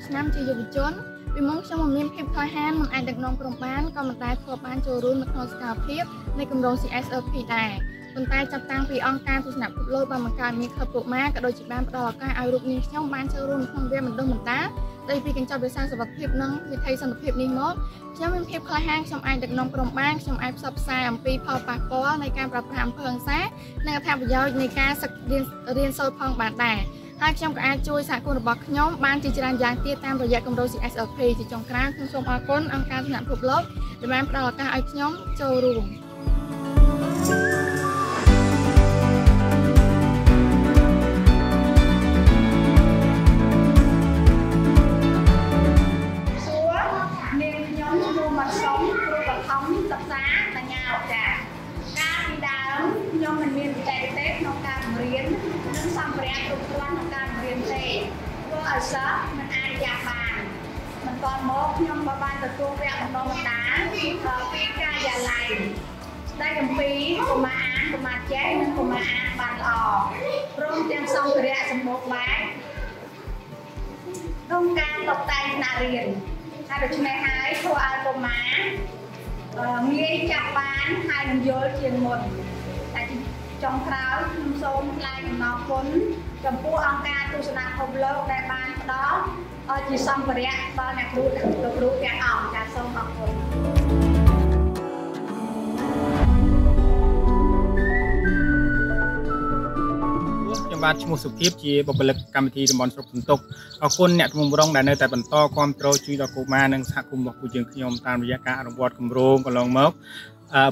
ឆ្នាំជាយុវជនពីមុនខ្ញុំមិនមានភាពក្លាហានមិនអាចដឹកនាំក្រុមបានក៏មិនដែលធ្លាប់បានចូលរួមនៅក្នុងសកម្មភាពនៃគម្រោង CSRP ដែរប៉ុន្តែចាប់តាំងពីអង្គការទស្សនពិភពលោកបានបង្កើតមានក្លឹបកុមារក៏ដូចជាបានផ្ដល់ឱកាសឲ្យរូបនាងខ្ញុំបានចូលរួមក្នុងវគ្គបណ្ដុះបណ្ដាលស្ដីពីកញ្ចប់វិស័យសុខភាពនិងវិថីសន្តិភាពនេះមកខ្ញុំមានភាពក្លាហានខ្ញុំអាចដឹកនាំក្រុមបានខ្ញុំអាចផ្សព្វផ្សាយអំពីផលប៉ះពាល់នៃការប្រើប្រាស់អំពើហិង្សានិងអត្ថប្រយោជន៍នៃការរៀនសូត្រផងបានដែរហើយខ្ញុំក៏អាចជួយសហគមន៍របស់ខ្ញុំបានជាច្រើនយ៉ាងទៀតតាមរយៈគម្រោង CSRP ជាចុងក្រោយខ្ញុំសូមអរគុណអង្គការទស្សនពិភពលោកដែលបានផ្ដល់ឱកាសឲ្យខ្ញុំចូលរួមសិស្សមិនអាចយ៉ាបានមិនតមកខ្ញុំបានទទួលវគ្គបណ្ដុះបណ្ដាលពីការិយាល័យស្ដីអំពីកុមារអានកុមារចេះនិងកុមារអានបានល្អព្រមទាំងសម្ភារៈសម្បូរបែបក្នុងការតុបតែងថ្នាក់រៀនហើយដូច្នេះហើយធ្វើឲ្យកុមារងាយចាប់បានហើយនឹងយល់ជាងមុនតែចុងក្រោយខ្ញុំសូមថ្លែងអំណរគុណចំពោះអង្គការទស្សនពិភពលោកដែលបានផ្ដល់ជាសម្ភារៈដល់អ្នកគ្រូទាំងអង្គការសូមអរគុណខ្ញុំបាទឈ្មោះសុភាពជាបុគ្គលិកកម្មវិធីតំបន់ស្រុកសន្ទុកអរគុណអ្នកជំនុំរងដែលនៅតែបន្តគាំទ្រជួយដល់កុមារនិងសហគមន៍របស់ពួកយើងខ្ញុំតាមរយៈការអនុវត្តគម្រោងកន្លងមក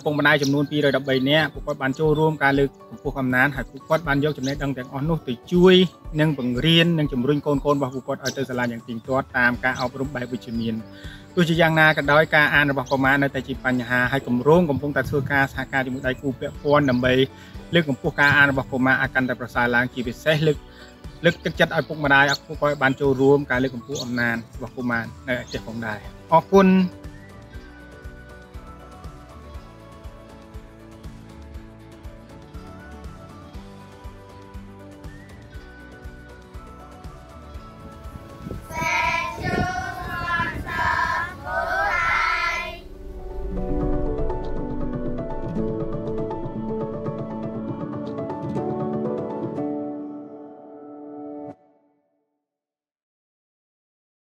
ពុកម្ដាយចំនួន213នាក់ពួកគាត់បានចូលរួមការលើកកម្ពស់កំណើនហើយពួកគាត់បានយកចំណេះដឹងទាំងអស់នោះទៅជួយនិងបង្រៀននិងជំរុញកូនៗរបស់ពួកគាត់ឲ្យទៅសាលាយ៉ាងទៀងទាត់តាមការអប់រំបែបវិជ្ជមានទោះជាយ៉ាងណាក៏ដោយការអានរបស់កុមារនៅតែជាបញ្ហាហើយគម្រោងកំពុងតែធ្វើការសហការជាមួយដៃគូពាក់ព័ន្ធដើម្បីលើកកម្ពស់ការអានរបស់កុមារឲ្យកាន់តែប្រសើរឡើងជាពិសេសលើកទឹកចិត្តឲ្យពុកម្ដាយពួកគាត់បានចូលរួមការលើកកម្ពស់អំណាចរបស់កុមារនៅឯផ្ទះផងដែរអរគុណ